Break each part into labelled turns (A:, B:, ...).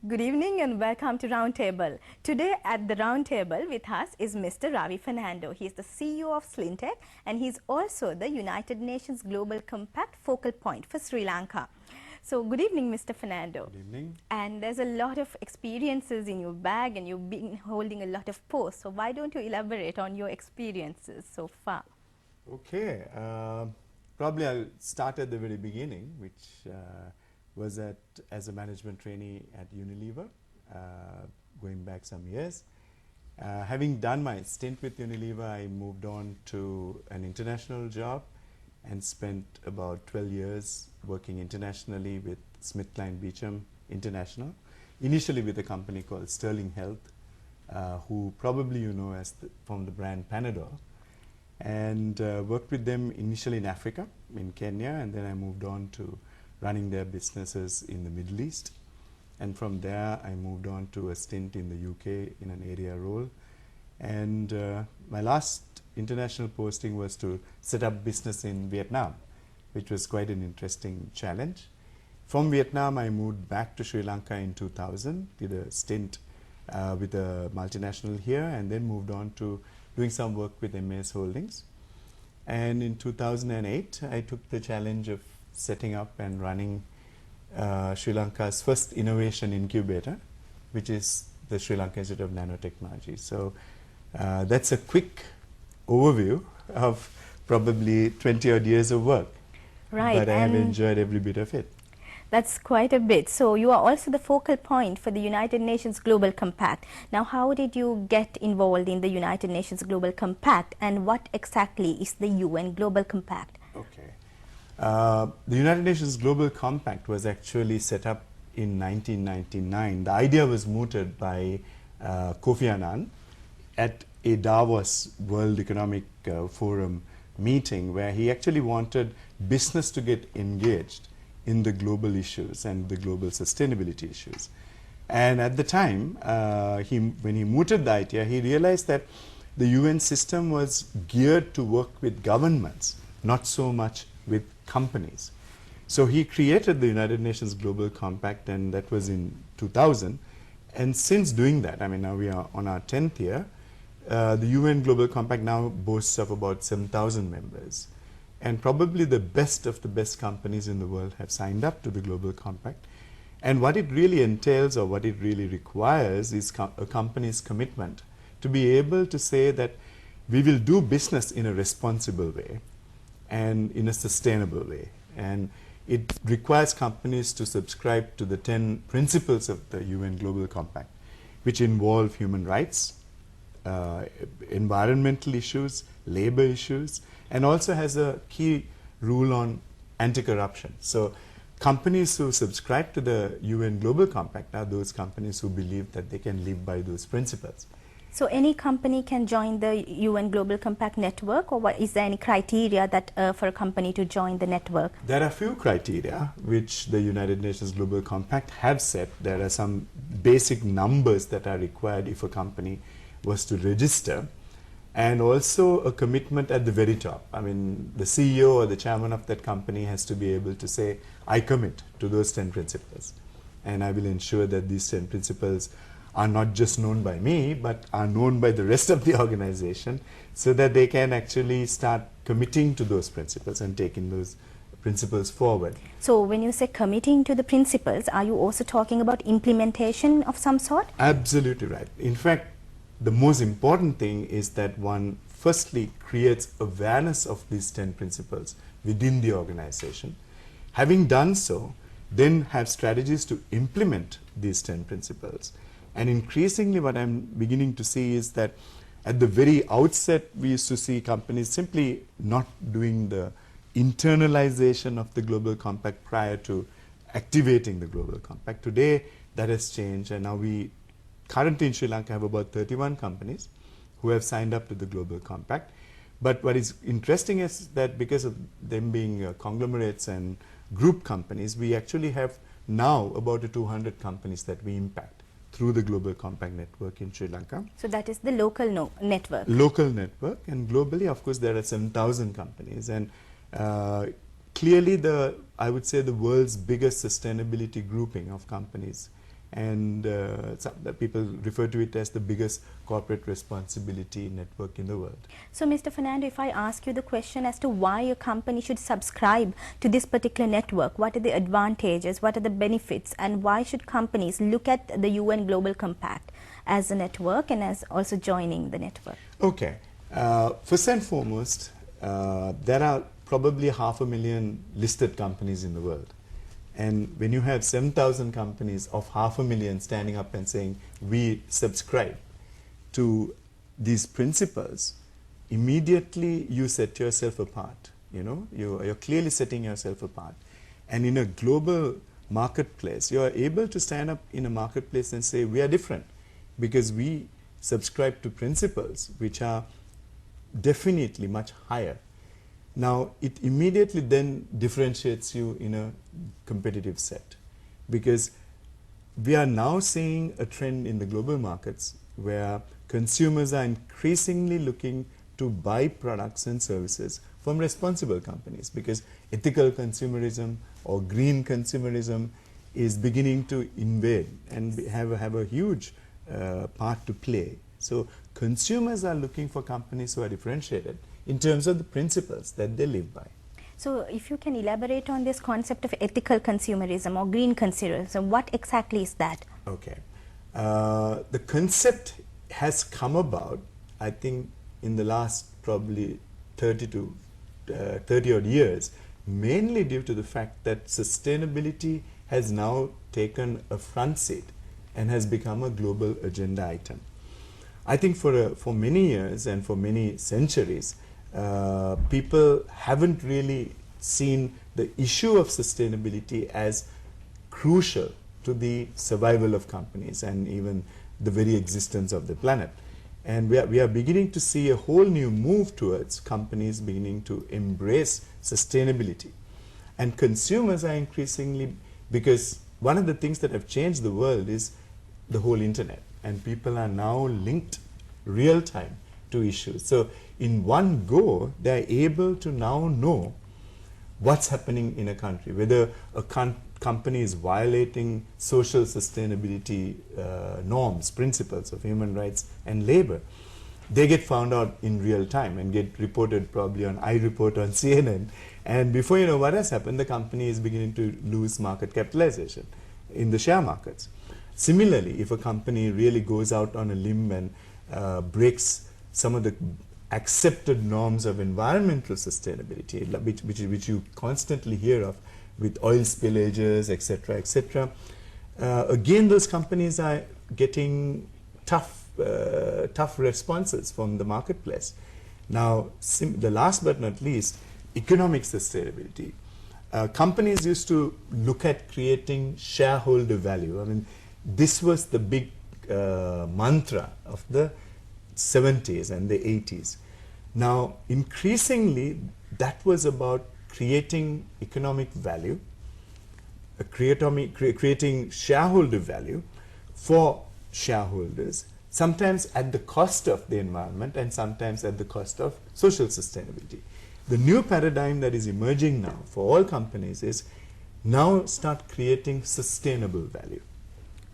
A: Good evening and welcome to Roundtable. Today at the Roundtable with us is Mr. Ravi Fernando. He is the CEO of Slintech and he is also the United Nations Global Compact focal point for Sri Lanka. So good evening, Mr. Fernando.
B: Good evening.
A: And there's a lot of experiences in your bag and you've been holding a lot of posts. So why don't you elaborate on your experiences so far?
B: Okay, probably I'll start at the very beginning, which was as a management trainee at Unilever, going back some years. Having done my stint with Unilever, I moved on to an international job and spent about 12 years working internationally with SmithKline Beecham International, initially with a company called Sterling Health, who probably you know as from the brand Panadol, and worked with them initially in Africa, in Kenya, and then I moved on to running their businesses in the Middle East. And from there, I moved on to a stint in the UK in an area role. And my last international posting was to set up business in Vietnam, which was quite an interesting challenge. From Vietnam, I moved back to Sri Lanka in 2000, did a stint with a multinational here, and then moved on to doing some work with MAS Holdings. And in 2008, I took the challenge of setting up and running Sri Lanka's first innovation incubator, which is the Sri Lanka Institute of Nanotechnology. So that's a quick overview of probably 20 odd years of work.
A: Right.
B: But I have enjoyed every bit of it.
A: That's quite a bit. So you are also the focal point for the United Nations Global Compact. Now, how did you get involved in the United Nations Global Compact and what exactly is the UN Global Compact?
B: Okay. The United Nations Global Compact was actually set up in 1999. The idea was mooted by Kofi Annan at a Davos World Economic Forum meeting, where he actually wanted business to get engaged in the global issues and the global sustainability issues. And at the time, when he mooted the idea, he realized that the UN system was geared to work with governments, not so much with companies. So he created the United Nations Global Compact, and that was in 2000. And since doing that, I mean, now we are on our 10th year, the UN Global Compact now boasts of about 7,000 members. And probably the best of the best companies in the world have signed up to the Global Compact. And what it really entails, or what it really requires, is a company's commitment to be able to say that we will do business in a responsible way and in a sustainable way. And it requires companies to subscribe to the 10 principles of the UN Global Compact, which involve human rights, environmental issues, labor issues, and also has a key rule on anti-corruption. So companies who subscribe to the UN Global Compact are those companies who believe that they can live by those principles.
A: So any company can join the UN Global Compact network, or is there any criteria that for a company to join the network?
B: There are few criteria which the United Nations Global Compact have set. There are some basic numbers that are required if a company was to register, and also a commitment at the very top. I mean, the CEO or the chairman of that company has to be able to say, I commit to those 10 principles, and I will ensure that these 10 principles are not just known by me, but are known by the rest of the organization, so that they can actually start committing to those principles and taking those principles forward.
A: So when you say committing to the principles, are you also talking about implementation of some sort?
B: Absolutely right. In fact, the most important thing is that one firstly creates awareness of these 10 principles within the organization. Having done so, then have strategies to implement these 10 principles. And increasingly what I'm beginning to see is that at the very outset, we used to see companies simply not doing the internalization of the Global Compact prior to activating the Global Compact. Today, that has changed, and now we currently in Sri Lanka have about 31 companies who have signed up to the Global Compact. But what is interesting is that because of them being conglomerates and group companies, we actually have now about 200 companies that we impact through the Global Compact network in Sri Lanka.
A: So that is the local network.
B: Local network, and globally, of course, there are 7,000 companies. And clearly, I would say the world's biggest sustainability grouping of companies and some people refer to it as the biggest corporate responsibility network in the world.
A: So, Mr. Fernando, if I ask you the question as to why a company should subscribe to this particular network, what are the advantages, what are the benefits, and why should companies look at the UN Global Compact as a network and as also joining the network?
B: Okay. First and foremost, there are probably 500,000 listed companies in the world. And when you have 7,000 companies of 500,000 standing up and saying, we subscribe to these principles, immediately you set yourself apart. You know, you're clearly setting yourself apart. And in a global marketplace, you are able to stand up in a marketplace and say, we are different because we subscribe to principles which are definitely much higher. Now, it immediately then differentiates you in a competitive set, because we are now seeing a trend in the global markets where consumers are increasingly looking to buy products and services from responsible companies, because ethical consumerism or green consumerism is beginning to invade and have a huge part to play. So consumers are looking for companies who are differentiated in terms of the principles that they live by.
A: So if you can elaborate on this concept of ethical consumerism or green consumerism, what exactly is that?
B: Okay. The concept has come about, I think, in the last probably 30 odd years, mainly due to the fact that sustainability has now taken a front seat and has become a global agenda item. I think for many years and for many centuries, people haven't really seen the issue of sustainability as crucial to the survival of companies and even the very existence of the planet. And we are beginning to see a whole new move towards companies beginning to embrace sustainability. And consumers are increasingly, because one of the things that have changed the world is the whole internet, and people are now linked real time to issues. So in one go, they're able to now know what's happening in a country, whether a company is violating social sustainability norms, principles of human rights and labor. They get found out in real time and get reported probably on iReport on CNN. And before you know what has happened, the company is beginning to lose market capitalization in the share markets. Similarly, if a company really goes out on a limb and breaks some of the accepted norms of environmental sustainability, which you constantly hear of with oil spillages, etc., again, those companies are getting tough responses from the marketplace. Now, the last but not least, economic sustainability. Companies used to look at creating shareholder value. I mean, this was the big mantra of the 70s and the 80s. Now, increasingly, that was about creating economic value, creating shareholder value for shareholders, sometimes at the cost of the environment and sometimes at the cost of social sustainability. The new paradigm that is emerging now for all companies is now start creating sustainable value.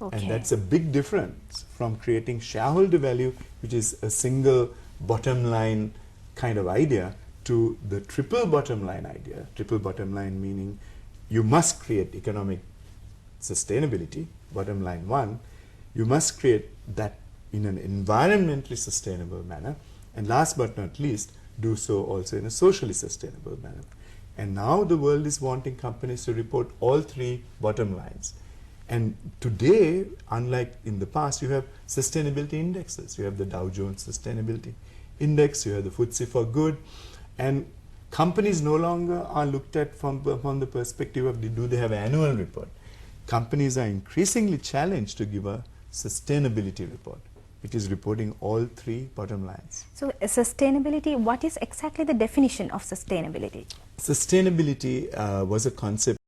A: Okay.
B: And that's a big difference from creating shareholder value, which is a single bottom line kind of idea, to the triple bottom line idea. Triple bottom line meaning you must create economic sustainability, bottom line one. You must create that in an environmentally sustainable manner, and last but not least, do so also in a socially sustainable manner. And now the world is wanting companies to report all three bottom lines. And today, unlike in the past, you have sustainability indexes. You have the Dow Jones Sustainability Index, you have the FTSE for Good, and companies no longer are looked at from the perspective of do they have an annual report. Companies are increasingly challenged to give a sustainability report, which is reporting all three bottom lines.
A: So sustainability, what is exactly the definition of sustainability?
B: Sustainability was a concept